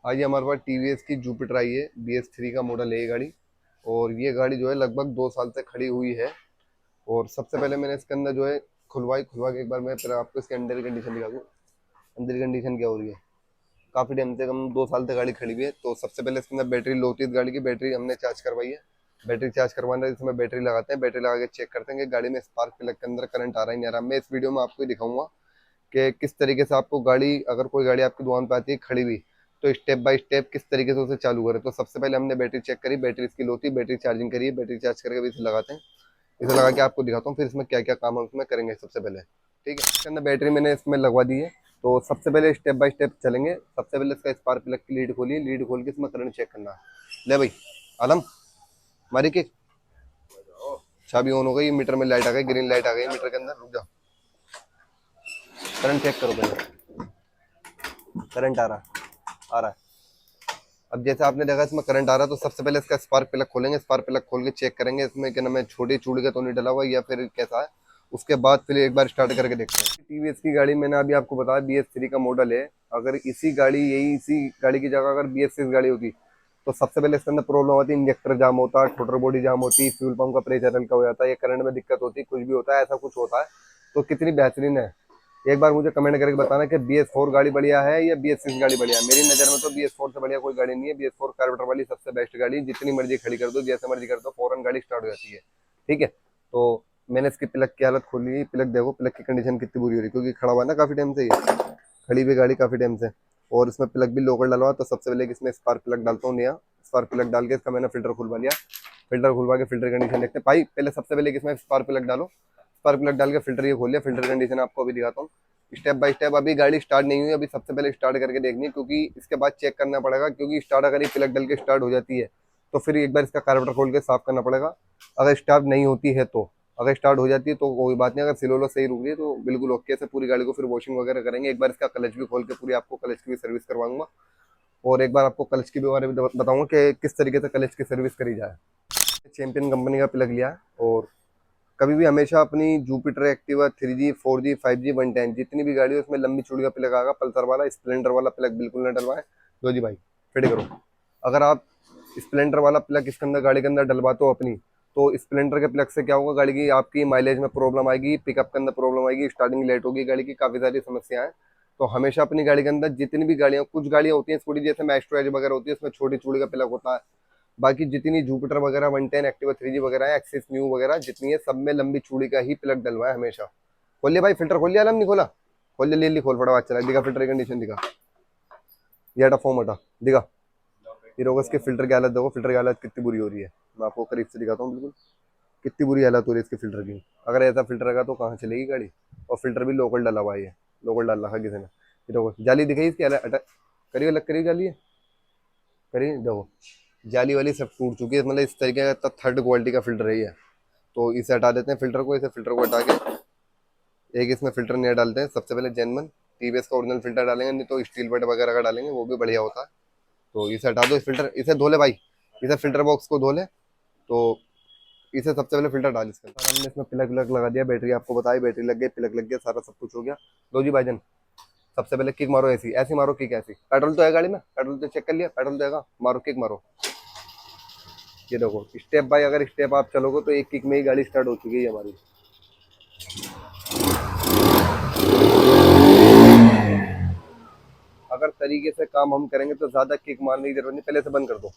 आज ये हमारे पास टीवीएस की जुपिटर आई है, BS3 का मॉडल है ये गाड़ी। और ये गाड़ी जो है लगभग 2 साल से खड़ी हुई है। और सबसे पहले मैंने इसके अंदर जो है खुलवा के एक बार मैं फिर आपको इसके अंदर की कंडीशन दिखा दूँ। अंदर की कंडीशन क्या हो रही है, काफ़ी टाइम से, कम 2 साल से गाड़ी खड़ी हुई है। तो सबसे पहले इसके अंदर बैटरी लो थी, इस गाड़ी की बैटरी हमने चार्ज करवाई है। बैटरी चार्ज करवाने इसमें बैटरी लगाते हैं, बैटरी लगा के चेक करते हैं कि गाड़ी में स्पार्क प्लग के अंदर करंट आ रहा है नहीं आ रहा। मैं इस वीडियो में आपको दिखाऊंगा कि किस तरीके से आपको गाड़ी, अगर कोई गाड़ी आपकी दुकान पे आती है खड़ी हुई, तो स्टेप बाय स्टेप किस तरीके से उसे चालू करें। तो सबसे पहले हमने बैटरी चेक करी, बैटरी इसकी लो थी, बैटरी चार्जिंग करी, बैटरी चार्ज करके अभी इसे लगाते हैं। इसे लगा के आपको दिखाता हूँ फिर इसमें क्या क्या काम हम इसमें करेंगे सबसे पहले। ठीक है, इसके अंदर बैटरी मैंने इसमें लगवा दी है। तो सबसे पहले स्टेप बाय स्टेप चलेंगे। सबसे पहले इसका स्पार्क प्लग की लीड खोलिए, लीड खोल के इसमें करंट चेक करना है। ले भाई आलम, हमारी की चाबी ऑन हो गई, मीटर में लाइट आ गई, ग्रीन लाइट आ गई मीटर के अंदर। रुक जाओ, करंट चेक करो पहले। करंट आ रहा है। अब जैसे आपने देखा इसमें करंट आ रहा है, तो सबसे पहले इसका स्पार्क प्लग खोलेंगे। स्पार्क प्लग खोल के चेक करेंगे इसमें क्या नाम है, छोटी चूड़ी का तो नहीं डला हुआ या फिर कैसा है। उसके बाद फिर एक बार स्टार्ट करके देखते हैं। टीवीएस की गाड़ी मैंने अभी आपको बताया BS3 का मॉडल है। अगर इसी गाड़ी की जगह अगर BS6 गाड़ी होती, तो सबसे पहले इसके अंदर प्रॉब्लम होती, इंजेक्टर जाम होता, टोटर बॉडी जाम होती, फ्यूल पंप का प्रेशर हल्का हो जाता है, या करंट में दिक्कत होती, कुछ भी होता है, ऐसा कुछ होता है। तो कितनी बेहतरीन है, एक बार मुझे कमेंट करके बताना कि BS4 गाड़ी बढ़िया है या BS6 गाड़ी बढ़िया है। मेरी नज़र में तो BS4 से बढ़िया कोई गाड़ी नहीं है। BS4 कार्बोरेटर वाली सबसे बेस्ट गाड़ी, जितनी मर्जी खड़ी कर दो, जैसे मर्जी कर दो, फौरन गाड़ी स्टार्ट हो जाती है। ठीक है, तो मैंने इसकी प्लग की हालत खोली। प्लग देखो, प्लग की कंडीशन कितनी बुरी हो रही है, क्योंकि खड़ा हुआ है ना काफ़ी टाइम से, ये खड़ी हुई गाड़ी काफ़ी टाइम से। और इसमें प्लग भी लोकल डालवा। तो सबसे पहले इसमें स्पार्क प्लग डालता हूँ नया। स्पार्क प्लग डाल के इसका मैंने फिल्टर खुलवा लिया। फिल्टर खुलवा के फिल्टर कंडीशन देखते हैं। भाई पहले सबसे पहले इसमें स्पार्क प्लग डालो। स्पार्क प्लग डाल के फिल्टर ये खोल लिया। फिल्टर कंडीशन आपको अभी दिखाता हूँ स्टेप बाय स्टेप। अभी गाड़ी स्टार्ट नहीं हुई, अभी सबसे पहले स्टार्ट करके देखनी है, क्योंकि इसके बाद चेक करना पड़ेगा। क्योंकि स्टार्ट अगर ये प्लग डल के स्टार्ट हो जाती है, तो फिर एक बार इसका कार्बोरेटर खोल के साफ करना पड़ेगा। अगर स्टार्ट नहीं होती है तो, अगर स्टार्ट हो जाती है तो कोई बात नहीं, अगर स्लो सही रुक रही है तो बिल्कुल ओके से पूरी गाड़ी को फिर वॉशिंग वगैरह करेंगे। एक बार इसका क्लच भी खोल के पूरी आपको क्लच की भी सर्विस करवाऊंगा। और एक बार आपको क्लच के बारे में बताऊंगा कि किस तरीके से क्लच की सर्विस करी जाए। चैंपियन कंपनी का प्लग लिया। और कभी भी हमेशा अपनी Jupiter, Activa, 3G, 4G, 5G, 110 जितनी भी गाड़ी है उसमें लंबी चूड़ी का प्लग आएगा। पल्सर वाला, स्प्लेंडर वाला प्लग बिल्कुल न डलवाएं। लो जी भाई, फिट करो। अगर आप स्प्लेंडर वाला प्लग इसके अंदर गाड़ी के अंदर डलवाते हो अपनी, तो स्प्लेंडर के प्लग से क्या होगा, गाड़ी की आपकी माइलेज में प्रॉब्लम आएगी, पिकअप के अंदर प्रॉब्लम आएगी, स्टार्टिंग लेट होगी गाड़ी की, काफ़ी सारी समस्याएं हैं। तो हमेशा अपनी गाड़ी के अंदर जितनी भी गाड़ियाँ, कुछ गाड़ियाँ होती हैं स्कूटी जैसे मैस्ट्रो एज वगैरह होती है, उसमें छोटी चूड़ी का प्लग होता है। बाकी जितनी जुपिटर वगैरह, 110, एक्टिवा, 3G वगैरह है, एक्सिस न्यू वगैरह जितनी है, सब में लंबी चूड़ी का ही प्लग डलवा है हमेशा। खोल लिया भाई फिल्टर, खोल लिया आलम, नहीं खोला? खोल लिया, ले खोल फटाफट, चला दिखा फिल्टर की कंडीशन दिखा। ये हटा, फॉर्म हटा, दिखा। ये रोग इसके फिल्टर की हालत देखो, फिल्टर की हालत कितनी बुरी हो रही है। मैं आपको करीब से दिखाता हूँ बिल्कुल कितनी बुरी हालत हो रही है इसके फिल्टर की। अगर ऐसा फिल्टर रहेगा तो कहाँ चलेगी गाड़ी। और फिल्टर भी लोकल डाला हुआ है, लोकल डाल रखा किसी ने। ये देखो जाली दिखाई इसकी, हटा करिए, अलग करिए जाली है, करिए देखो जाली वाली सब टूट चुकी है। मतलब इस तरीके का थर्ड क्वालिटी का फिल्टर है ये। तो इसे हटा देते हैं फिल्टर को। इसे फिल्टर को हटा के एक इसमें फिल्टर नया डालते हैं। सबसे पहले जेनमन टीवीएस का ओरिजिनल फिल्टर डालेंगे, नहीं तो स्टील बट वगैरह का डालेंगे, वो भी बढ़िया होता है। तो इसे हटा दो, इस फिल्टर, इसे धो ले भाई, इसे फिल्टर बॉक्स को धो ले। तो इसे सबसे पहले फिल्टर डाल इसके अंदर। हमने इसमें प्लग व्लग लगा दिया, बैटरी आपको बताई, बैटरी लग गई, प्लग लग गया, सारा सब कुछ हो गया। लो जी भाईजान, सबसे पहले किक मारो, ऐसी ऐसी मारो किक, ऐसी। पेट्रोल तो है गाड़ी में, पेट्रोल तो चेक कर लिया, पेट्रोल तो है, मारो किक मारो। ये देखो स्टेप बाय अगर स्टेप आप चलोगे तो एक किक में ही गाड़ी स्टार्ट हो चुकी है हमारी। अगर तरीके से काम हम करेंगे तो ज्यादा किक मारने की जरूरत नहीं, पहले से बंद कर दो।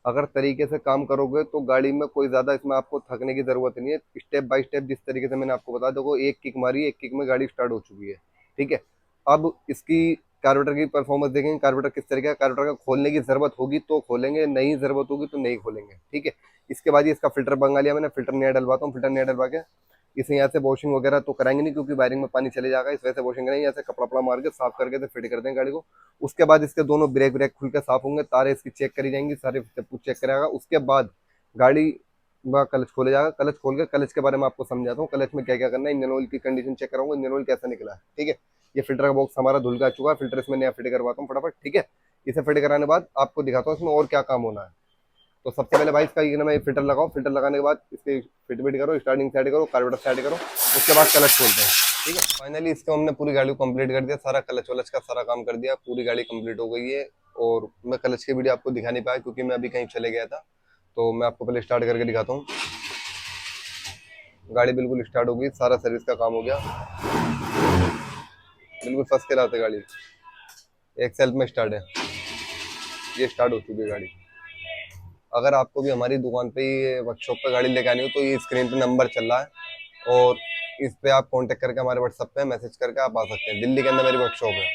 अगर तरीके से काम करोगे तो गाड़ी में कोई ज्यादा इसमें आपको थकने की जरूरत नहीं है। स्टेप बाय स्टेप जिस तरीके से मैंने आपको बता, देखो एक किक मारी, एक किक में गाड़ी स्टार्ट हो चुकी है। ठीक है, अब इसकी कार्बोरेटर की परफॉर्मेंस देखेंगे। कार्बोरेटर किस तरीके का, कार्बोरेटर का खोलने की जरूरत होगी तो खोलेंगे, नहीं जरूरत होगी तो नहीं खोलेंगे। ठीक है, इसके बाद ही इसका फिल्टर मंगा लिया मैंने, फिल्टर नया डलवाता हूँ। फिल्टर नया डलवा के इसे यहाँ से वॉशिंग वगैरह तो कराएंगे नहीं, क्योंकि वायरिंग में पानी चले जाएगा, इस वजह से वॉशिंग करेंगे। यहाँ से कपड़ा वपड़ा मार के साफ करके तो फिट कर देंगे गाड़ी को। उसके बाद इसके दोनों ब्रेक ब्रेक खुल के साफ होंगे, तारे इसकी चेक करी जाएंगी, सारे सब कुछ चेक कराएगा। उसके बाद गाड़ी का क्लच खोले जाएगा। क्लच खोल के क्लच के बारे में आपको समझाता हूँ, क्लच में क्या क्या करना है। इंजन ऑयल की कंडीशन चेक कराऊंगा, इंजन ऑयल कैसा निकला है। ठीक है, ये फिल्टर का बॉक्स हमारा धुल का चुका है, फिल्टर इसमें नया फिट करवाता हूँ फटाफट। ठीक है, इसे फिट कराने के बाद आपको दिखाता हूँ इसमें और क्या काम होना है। तो सबसे पहले भाई इसका ये ना, मैं फिल्टर लगाओ, फिल्टर लगाने के बाद इसके फिट फिट करो, स्टार्टिंग सेट करो, कार्बोरेटर सेट करो, उसके बाद क्लच खोलते हैं। ठीक है। फाइनली इसको हमने पूरी गाड़ी को कंप्लीट कर दिया, सारा क्लच वलच का सारा काम कर दिया, पूरी गाड़ी कंप्लीट हो गई है। और मैं क्लच की वीडियो आपको दिखा नहीं पाया क्योंकि मैं अभी कहीं चले गया था, तो मैं आपको पहले स्टार्ट करके दिखाता हूँ। गाड़ी बिल्कुल स्टार्ट हो गई, सारा सर्विस का काम हो गया, बिल्कुल फर्स्ट क्लास है गाड़ी, एक सेल्फ में स्टार्ट है, ये स्टार्ट हो चुकी है गाड़ी। अगर आपको भी हमारी दुकान पे ही वर्कशॉप पे गाड़ी लेके आनी हो तो ये स्क्रीन पे नंबर चल रहा है, और इस पे आप कांटेक्ट करके हमारे व्हाट्सएप पे मैसेज करके आप आ सकते हैं। दिल्ली के अंदर मेरी वर्कशॉप है।